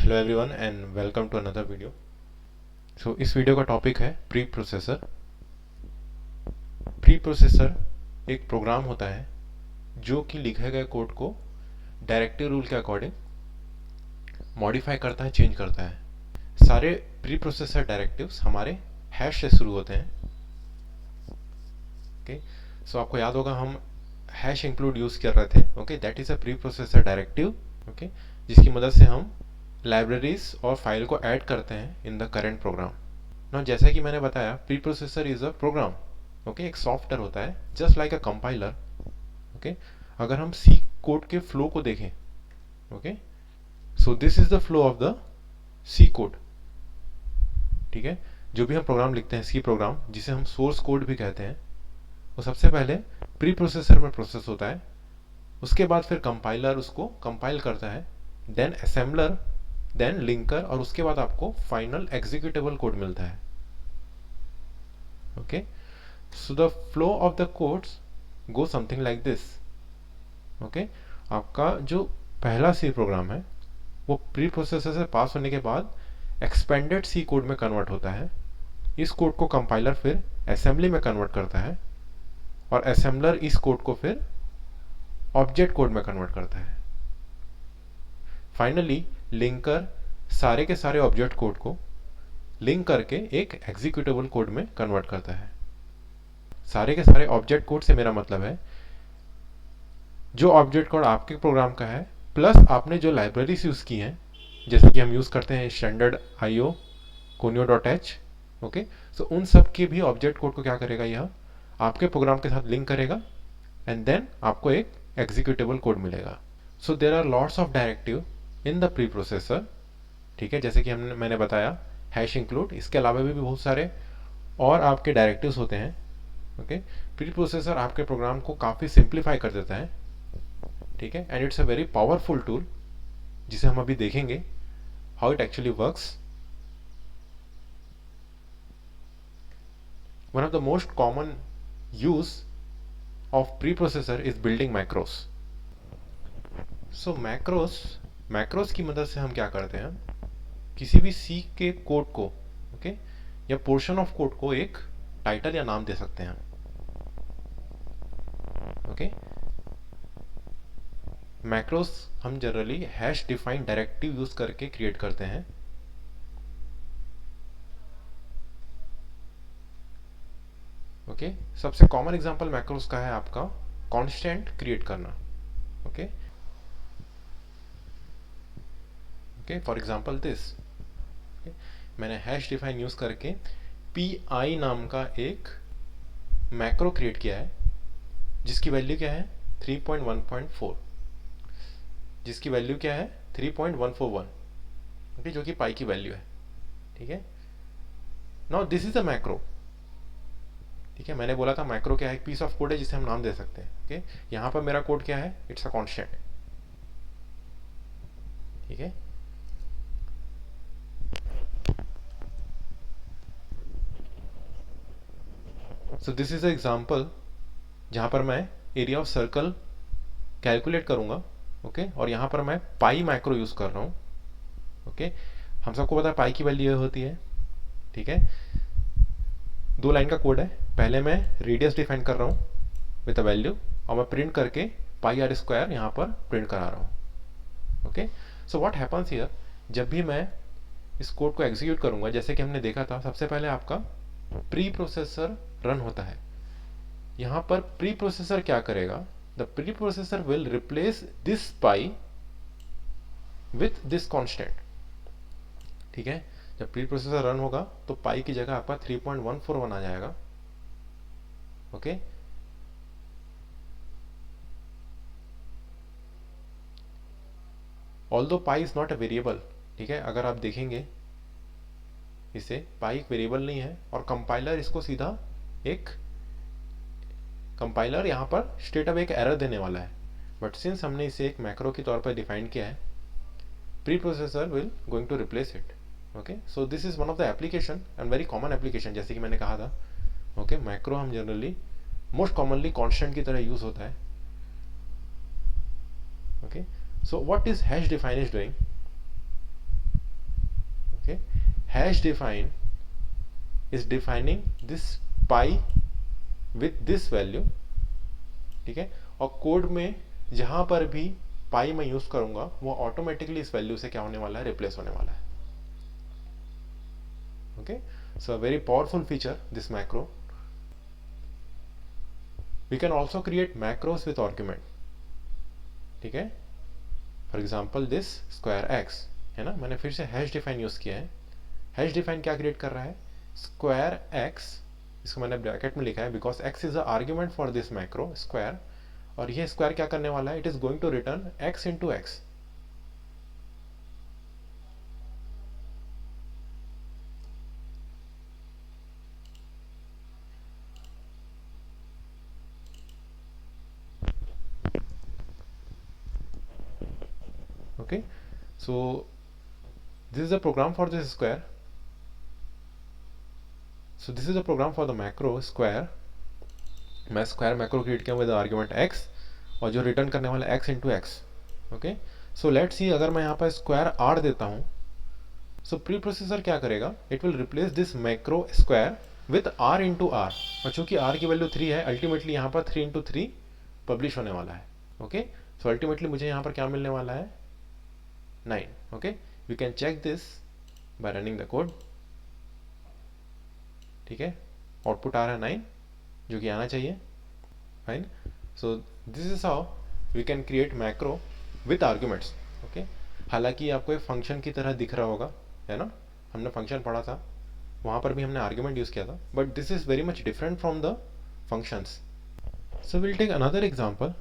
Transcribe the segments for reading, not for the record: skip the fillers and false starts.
Hello everyone and welcome to another video. इस video का topic है प्री प्रोसेसर। प्री प्रोसेसर एक program होता है जो कि लिखे गए कोड को डायरेक्टिव रूल के अकॉर्डिंग मॉडिफाई करता है, चेंज करता है। सारे प्री प्रोसेसर डायरेक्टिव्स हमारे हैश से शुरू होते हैं। ओके, सो आपको याद होगा हम हैश इंक्लूड यूज कर रहे थे। Okay, that is a pre processor directive. Okay, जिसकी मदद से हम लाइब्रेरीज और फाइल को ऐड करते हैं इन द करेंट प्रोग्राम। ना जैसा कि मैंने बताया, preprocessor is a program. Okay, एक सॉफ्टवेयर होता है just like a compiler. Okay, अगर हम सी कोड के फ्लो को देखें, okay, so this is the flow of the C code. ठीक है, जो भी हम प्रोग्राम लिखते हैं, सी प्रोग्राम जिसे हम सोर्स कोड भी कहते हैं, वो सबसे पहले प्री प्रोसेसर में प्रोसेस होता है। उसके बाद फिर कंपाइलर उसको कंपाइल करता है, देन असेंबलर, देन लिंकर, और उसके बाद आपको फाइनल एग्जीक्यूटेबल कोड मिलता है। Okay, so the flow of the codes go something like this. Okay, आपका जो पहला सी प्रोग्राम है वो प्री प्रोसेसर से पास होने के बाद एक्सपेंडेड सी कोड में कन्वर्ट होता है। इस कोड को कंपाइलर फिर असेंबली में कन्वर्ट करता है और असेंबलर इस कोड को फिर ऑब्जेक्ट कोड में कन्वर्ट करता है। फाइनली लिंकर सारे के सारे ऑब्जेक्ट कोड को लिंक करके एक एग्जीक्यूटेबल कोड में कन्वर्ट करता है। सारे के सारे ऑब्जेक्ट कोड से मेरा मतलब है जो ऑब्जेक्ट कोड आपके प्रोग्राम का है प्लस आपने जो लाइब्रेरीज यूज की हैं, जैसे कि हम यूज करते हैं स्टैंडर्ड IO, conio.h। ओके, सो उन सब के भी ऑब्जेक्ट कोड को क्या करेगा, यह आपके प्रोग्राम के साथ लिंक करेगा एंड देन आपको एक एग्जीक्यूटेबल कोड मिलेगा। So there are lots of directive in the preprocessor. ठीक है, जैसे कि मैंने बताया हैश इंक्लूड, इसके अलावा भी बहुत सारे और आपके डायरेक्टिव्स होते हैं। ओके, प्री प्रोसेसर आपके प्रोग्राम को काफ़ी सिंप्लीफाई कर देता है। ठीक है, and it's a very powerful tool जिसे हम अभी देखेंगे how it actually works. One of the most common use of pre processor is building macros. So macros की मदद से हम क्या करते हैं, किसी भी सी के कोड को, ओके, या पोर्शन ऑफ कोड को एक टाइटल या नाम दे सकते हैं। ओके, मैक्रोस हम generally hash defined directive use करके क्रिएट करते हैं। ओके, सबसे कॉमन एग्जांपल मैक्रोस का है आपका कांस्टेंट क्रिएट करना। Okay, okay, for example this, मैंने हैश डिफाइन यूज करके PI नाम का एक मैक्रो क्रिएट किया है जिसकी वैल्यू क्या है 3.1.4, जिसकी वैल्यू क्या है 3.141। ओके, जो कि पाई की वैल्यू है। ठीक है, now this is a macro. ठीक है, मैंने बोला था मैक्रो क्या है, एक पीस ऑफ कोड है जिसे हम नाम दे सकते हैं। ओके, यहां पर मेरा कोड क्या है, इट्स अ कांस्टेंट। ठीक है, so this is a example जहां पर मैं एरिया ऑफ सर्कल कैलकुलेट करूंगा। ओके, और यहां पर मैं पाई मैक्रो यूज कर रहा हूं। ओके, हम सबको पता है पाई की वैल्यू होती है। ठीक है, 2 लाइन का कोड है। पहले मैं रेडियस डिफाइन कर रहा हूं विद अ वैल्यू और मैं प्रिंट करके πr² यहां पर प्रिंट करा रहा हूं। Okay, so what happens here, जब भी मैं इस कोड को एग्जीक्यूट करूंगा, जैसे कि हमने देखा था, सबसे पहले आपका प्री प्रोसेसर रन होता है। यहां पर प्री प्रोसेसर क्या करेगा, the preprocessor will replace this pi with this constant. ठीक है, जब प्री प्रोसेसर रन होगा तो पाई की जगह आपका 3.141 आ जाएगा। Okay, although pi is not a variable. ठीक है, अगर आप देखेंगे इसे, पाई एक वेरिएबल नहीं है और कंपाइलर इसको सीधा एक कंपाइलर यहाँ पर स्ट्रेट अप एक एरर देने वाला है, बट सिंस हमने इसे एक मैक्रो के तौर पर डिफाइन किया है, preprocessor will going to replace it. Okay, so this is one of the application and very common application. जैसे कि मैंने कहा था, ओके, मैक्रो हम जनरली मोस्ट कॉमनली कांस्टेंट की तरह यूज होता है। Okay, so what is hash define is doing, hash define is defining this pi with this value, ठीक है, और कोड में जहां पर भी पाई मैं यूज करूंगा वो ऑटोमेटिकली इस वैल्यू से क्या होने वाला है, रिप्लेस होने वाला है. Okay, so a very powerful feature this macro. We can also create macros with argument, ठीक है. For example this square X है ना, मैंने फिर से हैश डिफाइन यूज किया है. हैश डिफाइन क्या क्रिएट कर रहा है, स्क्वायर एक्स, इसको मैंने ब्रैकेट में लिखा है because X is the argument for this macro square, और ये स्क्वायर क्या करने वाला है, it is going to return X into X. Okay, so this is a program for this square. So this is a program for the macro square. मैं square macro create किया with argument x और जो return करने वाला x into x. Okay, so let's see अगर मैं यहाँ पर स्क्वायर r देता हूँ, सो प्री प्रोसेसर क्या करेगा, it will replace this macro square with r into R, और चूंकि r की वैल्यू 3 है, अल्टीमेटली यहाँ पर 3 इंटू 3 पब्लिश होने वाला है. ओके, सो अल्टीमेटली मुझे यहाँ पर क्या मिलने वाला है, 9. Okay, we can check this by running the code. ठीक है, आउटपुट आ रहा है 9 जो कि आना चाहिए. Fine, so this is how we can create macro with arguments. Okay, हालांकि आपको एक फंक्शन की तरह दिख रहा होगा, है ना, हमने फंक्शन पढ़ा था, वहाँ पर भी हमने आर्ग्यूमेंट यूज किया था, but this is very much different from the functions. So will take another example.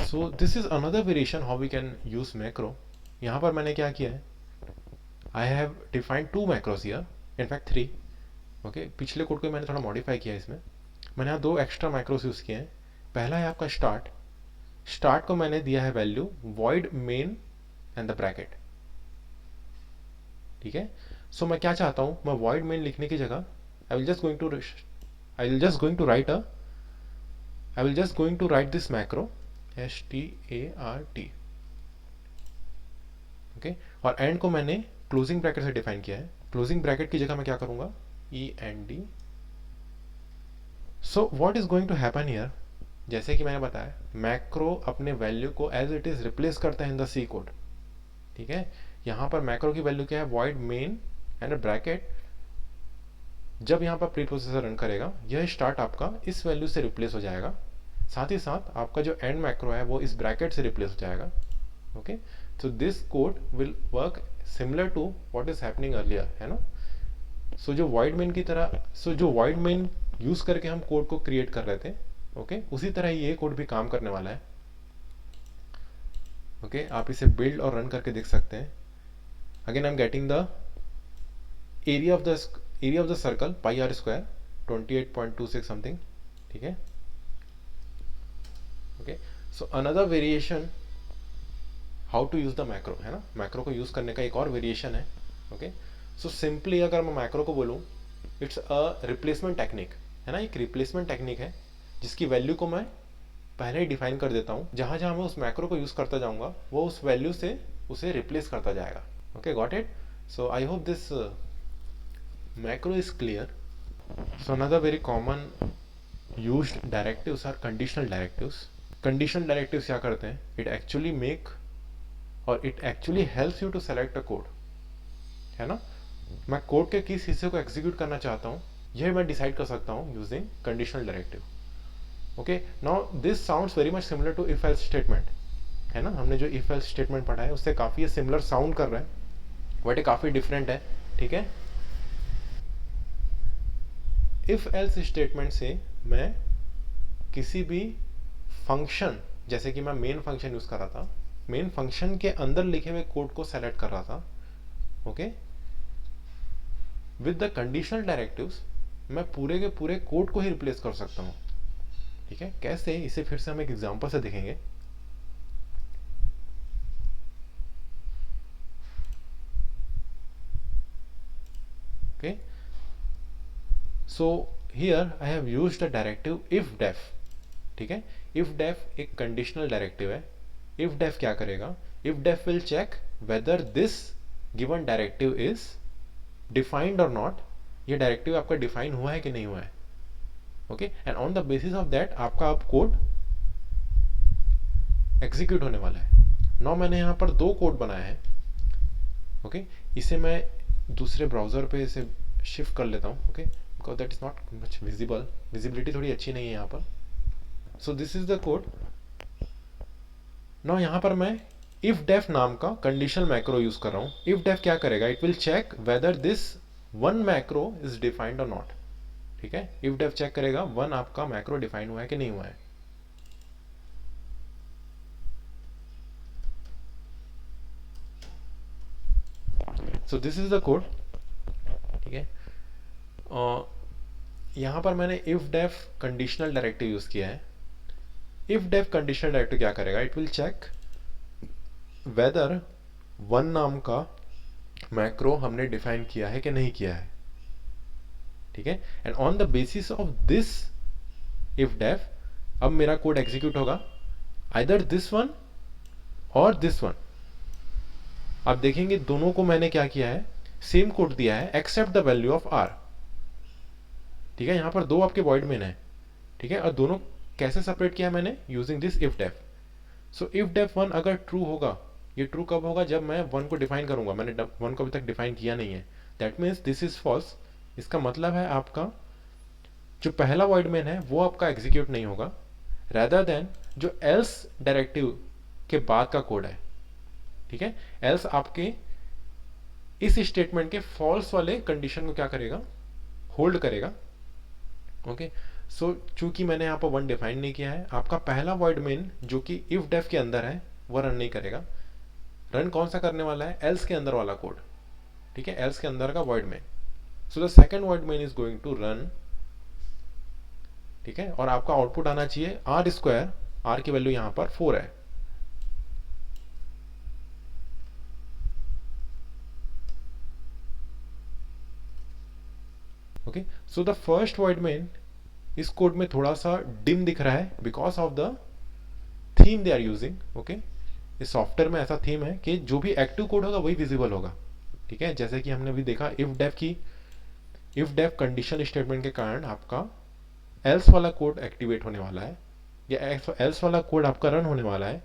So this is another variation how we can use macro. यहाँ पर मैंने क्या किया है, I have defined 2 macros here, in fact 3. Okay, पिछले code को मैंने थोड़ा मॉडिफाई किया है. इसमें मैंने यहाँ 2 एक्स्ट्रा मैक्रोस यूज किए हैं. पहला है आपका स्टार्ट. स्टार्ट को मैंने दिया है value void main and the bracket. ठीक है, सो मैं क्या चाहता हूँ, मैं void main लिखने की जगह I will just going to write this macro start. Okay, और एंड को मैंने क्लोजिंग ब्रैकेट से डिफाइन किया है. क्लोजिंग ब्रैकेट की जगह मैं क्या करूंगा, end. So what is going to happen here, जैसे कि मैंने बताया, मैक्रो अपने वैल्यू को एज इट इज रिप्लेस करता है इन द सी कोड. ठीक है, यहां पर मैक्रो की वैल्यू क्या है, void main एंड ब्रैकेट. जब यहां पर प्री प्रोसेसर रन करेगा, यह स्टार्ट आपका इस वैल्यू से रिप्लेस हो जाएगा, साथ ही साथ आपका जो एंड मैक्रो है वो इस ब्रैकेट से रिप्लेस हो जाएगा. Okay, so this code will work similar to what is happening earlier, है ना. सो जो void main की तरह, जो void main यूज करके हम कोड को क्रिएट कर रहे थे, ओके, उसी तरह ये कोड भी काम करने वाला है. ओके, आप इसे बिल्ड और रन करके देख सकते हैं. Again I am getting the area of the circle pi R square 28.26 something. ठीक है, okay, so another variation how to use the macro, है ना, मैक्रो को यूज करने का एक और वेरिएशन है. ओके, सो सिंपली अगर मैं मैक्रो को बोलूं, इट्स अ रिप्लेसमेंट टेक्निक, है ना. एक रिप्लेसमेंट टेक्निक है जिसकी वैल्यू को मैं पहले ही डिफाइन कर देता हूं, जहां जहां मैं उस मैक्रो को यूज करता जाऊंगा वो उस वैल्यू से उसे रिप्लेस करता जाएगा. Okay, got it. So I hope this macro is clear. So another very common used directives are conditional directives. Conditional directives क्या करते हैं, it actually helps you to select a code, है ना. मैं कोड के किस हिस्से को एग्जीक्यूट करना चाहता हूँ यह मैं डिसाइड कर सकता हूँ using conditional directive. Okay, now this sounds very much similar to if else statement, है ना. हमने जो इफ एल्स स्टेटमेंट पढ़ा है उससे काफी सिमिलर साउंड कर रहा है, बट ये काफी डिफरेंट है. ठीक है, इफ एल्स स्टेटमेंट से मैं किसी भी फंक्शन, जैसे कि मैं मेन फंक्शन यूज कर रहा था, मेन फंक्शन के अंदर लिखे हुए कोड को सेलेक्ट कर रहा था. Okay, with the conditional directives मैं पूरे के पूरे कोड को ही रिप्लेस कर सकता हूं. ठीक है, कैसे, इसे फिर से हम एक एग्जांपल से देखेंगे. Okay, so here I have used a directive if def. ठीक है, इफ डेफ एक कंडीशनल डायरेक्टिव है. इफ डेफ क्या करेगा, if def will check whether this given directive is defined और नॉट, ये डायरेक्टिव आपका डिफाइन हुआ है कि नहीं हुआ है. Okay, and on the basis of that आपका अब कोड एग्जीक्यूट होने वाला है. नाउ मैंने यहाँ पर दो कोड बनाए हैं. ओके, इसे मैं दूसरे ब्राउजर पे इसे शिफ्ट कर लेता हूँ. Okay, because that is not much visible, visibility थोड़ी अच्छी नहीं है यहाँ पर. सो this is the code. Now यहाँ पर मैं इफ डेफ नाम का कंडीशनल मैक्रो यूज कर रहा हूँ. इफ डेफ क्या करेगा, it will check whether this one macro is defined और नॉट. ठीक है, इफ डेफ चेक करेगा वन आपका मैक्रो डिफाइन हुआ है कि नहीं हुआ है. So this is the code. ठीक है, यहां पर मैंने if def conditional directive use किया है. इफ डेफ कंडीशनल डायरेक्टिव क्या करेगा, it will check whether one नाम का मैक्रो हमने डिफाइन किया है कि नहीं किया है. ठीक है, and on the basis of this ifdef अब मेरा कोड एग्जीक्यूट होगा आइदर दिस वन और दिस वन. आप देखेंगे दोनों को मैंने क्या किया है, सेम कोड दिया है except the value of R. ठीक है, यहां पर दो आपके वॉइड मेन है. ठीक है, और दोनों कैसे सेपरेट किया है मैंने, using this ifdef. So ifdef one अगर ट्रू होगा, ये ट्रू कब होगा, जब मैं वन को डिफाइन करूंगा. मैंने वन को अभी तक डिफाइन किया नहीं है. That means this is false. इसका मतलब है आपका जो पहला वॉइड मेन है वो आपका एग्जीक्यूट नहीं होगा, रेदर देन जो एल्स डायरेक्टिव के बाद का कोड है. ठीक है, एल्स आपके इस स्टेटमेंट के फॉल्स वाले कंडीशन को क्या करेगा, होल्ड करेगा. ओके, सो चूंकि मैंने यहाँ पर वन डिफाइन नहीं किया है, आपका पहला वॉइड मेन जो कि इफ डेफ के अंदर है वो रन नहीं करेगा. रन कौन सा करने वाला है, एल्स के अंदर वाला कोड. ठीक है, एल्स के अंदर का void main. So the second void main is going to run. ठीक है, और आपका आउटपुट आना चाहिए आर स्क्वायर. आर की वैल्यू यहां पर 4 है. Okay, so the first void main इस कोड में थोड़ा सा डिम दिख रहा है because of the theme they are using. Okay, इस सॉफ्टवेयर में ऐसा थीम है कि जो भी एक्टिव कोड होगा वही विजिबल होगा. ठीक है, जैसे कि हमने अभी देखा इफ डेफ कंडीशन स्टेटमेंट के कारण आपका एल्स वाला कोड एक्टिवेट होने वाला है, या एल्स वाला कोड आपका रन होने वाला है.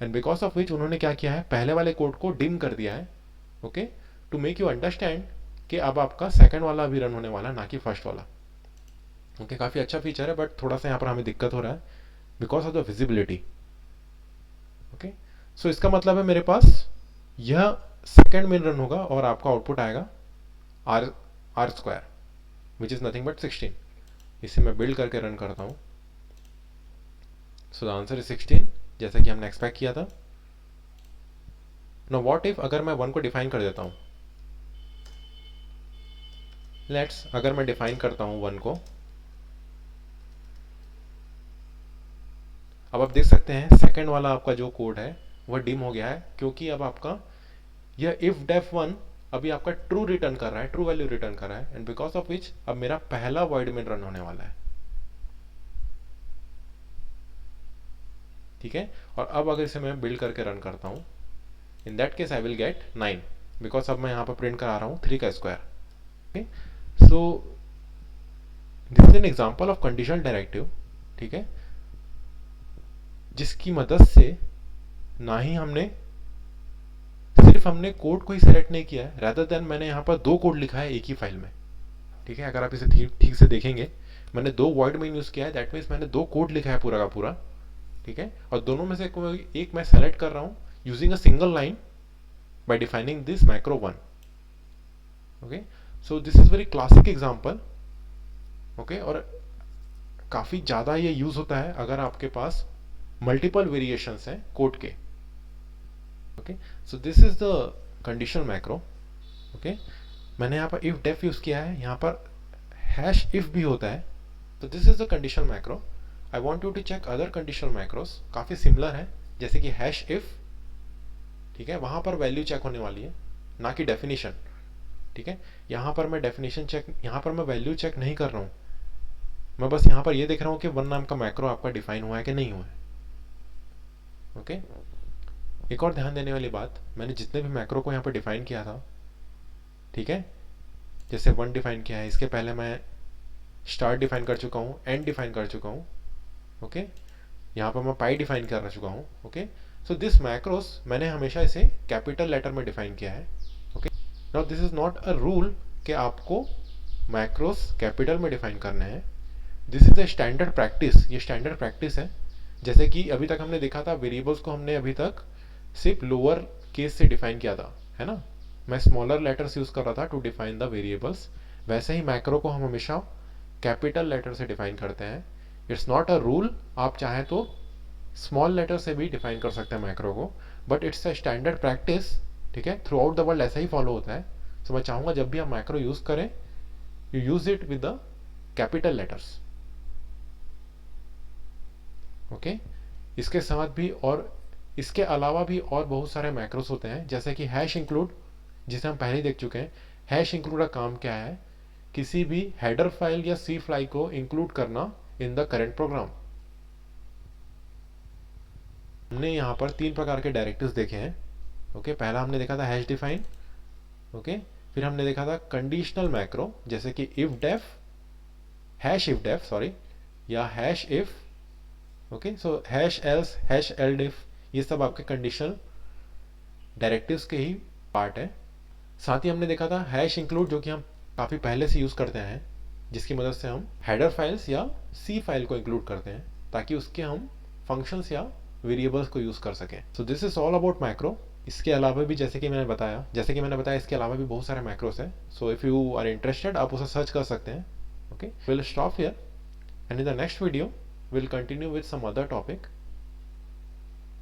एंड बिकॉज ऑफ विच उन्होंने क्या किया है, पहले वाले कोड को डिम कर दिया है. Okay, to make you understand कि अब आपका सेकंड वाला भी रन होने वाला है, ना कि फर्स्ट वाला. ओके, काफी अच्छा फीचर है, बट थोड़ा सा यहाँ पर हमें दिक्कत हो रहा है because of the visibility. Okay, so इसका मतलब है मेरे पास यह सेकंड में रन होगा और आपका आउटपुट आएगा R square which is nothing but 16. इसे मैं बिल्ड करके रन करता हूं. सो द आंसर इज 16 जैसा कि हमने एक्सपेक्ट किया था. नाउ व्हाट इफ अगर मैं वन को डिफाइन कर देता हूं. लेट्स अगर मैं डिफाइन करता हूं वन को, अब आप देख सकते हैं सेकंड वाला आपका जो कोड है वह डिम हो गया है, क्योंकि अब आपका यह इफ डेफ वन अभी आपका ट्रू रिटर्न कर रहा है, ट्रू वैल्यू रिटर्न कर रहा है. एंड बिकॉज ऑफ विच अब मेरा पहला वॉइड मेन रन होने वाला है. ठीक है, और अब अगर इसे मैं बिल्ड करके रन करता हूं, in that case I will get 9 because अब मैं यहां पर प्रिंट करा रहा हूं 3 का square. Okay, so this is an example of conditional directive. ठीक है, जिसकी मदद से ना ही सिर्फ हमने कोड को ही सेलेक्ट नहीं किया है, रादर देन मैंने यहाँ पर दो कोड लिखा है एक ही फाइल में. ठीक है, अगर आप इसे ठीक से देखेंगे, मैंने दो वॉइड मेन यूज किया है. दैट मीन्स मैंने दो कोड लिखा है पूरा का पूरा. ठीक है, और दोनों में से एक मैं सेलेक्ट कर रहा हूं using a single line by defining this macro one. Okay, so this is very classic example. Okay, और काफी ज्यादा ये यूज होता है अगर आपके पास मल्टीपल वेरिएशंस हैं कोड के. Okay, so this is the conditional macro. Okay, मैंने यहाँ पर इफ डेफ यूज किया है, यहाँ पर हैश इफ भी होता है. तो this is the conditional macro. I want you to check other conditional macros, काफी सिमिलर है, जैसे कि हैश इफ. ठीक है, वहां पर वैल्यू चेक होने वाली है, ना कि डेफिनेशन. ठीक है, यहाँ पर मैं डेफिनेशन चेक, यहाँ पर मैं वैल्यू चेक नहीं कर रहा हूँ. मैं बस यहाँ पर ये देख रहा हूँ कि वन नाम का मैक्रो आपका डिफाइन हुआ है कि नहीं हुआ है. ओके, एक और ध्यान देने वाली बात, मैंने जितने भी मैक्रो को यहाँ पर डिफाइन किया था ठीक है, जैसे 1 डिफाइन किया है, इसके पहले मैं स्टार्ट डिफाइन कर चुका हूँ, एंड डिफाइन कर चुका हूँ। ओके, यहाँ पर मैं पाई डिफाइन कर चुका हूँ। ओके, सो दिस मैक्रोस मैंने हमेशा इसे कैपिटल लेटर में डिफाइन किया है। Okay, now this is not a rule कि आपको मैक्रोस कैपिटल में डिफाइन करने हैं। This is a standard practice, ये स्टैंडर्ड प्रैक्टिस है। जैसे कि अभी तक हमने देखा था, वेरिएबल्स को हमने अभी तक सिर्फ लोअर केस से डिफाइन किया था, है ना। मैं स्मॉलर लेटर्स यूज कर रहा था टू डिफाइन द वेरिएबल्स। वैसे ही मैक्रो को हम हमेशा कैपिटल लेटर से डिफाइन करते हैं। इट्स नॉट अ रूल, आप चाहें तो स्मॉल लेटर से भी डिफाइन कर सकते हैं मैक्रो को, but it's a standard practice. ठीक है, थ्रू आउट द वर्ल्ड ऐसा ही फॉलो होता है। सो मैं चाहूंगा जब भी आप मैक्रो यूज करें, you use it with the capital letters. Okay, इसके साथ भी और इसके अलावा भी और बहुत सारे मैक्रोस होते हैं, जैसे कि हैश इंक्लूड, जिसे हम पहले ही देख चुके हैं। हैश इंक्लूड का काम क्या है, किसी भी हेडर फाइल या सी फाइल को इंक्लूड करना इन द करेंट प्रोग्राम। हमने यहाँ पर 3 प्रकार के डायरेक्टिव्स देखे हैं। ओके, पहला हमने देखा था हैश डिफाइन। ओके, फिर हमने देखा था कंडीशनल मैक्रो, जैसे कि if def, hash if def sorry, या hash if. Okay, so hash else, hash elif, ये सब आपके कंडीशनल डायरेक्टिव्स के ही पार्ट है। साथ ही हमने देखा था हैश इंक्लूड, जो कि हम काफ़ी पहले से यूज़ करते हैं, जिसकी मदद से हम हेडर फाइल्स या सी फाइल को इंक्लूड करते हैं ताकि उसके हम फंक्शंस या वेरिएबल्स को यूज़ कर सकें। सो this is all about macro. इसके अलावा भी जैसे कि मैंने बताया इसके अलावा भी बहुत सारे मैक्रोस हैं। So if you are interested, आप उसे सर्च कर सकते हैं। Okay, will stop here and in the next video will continue with some other topic.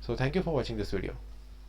So thank you for watching this video.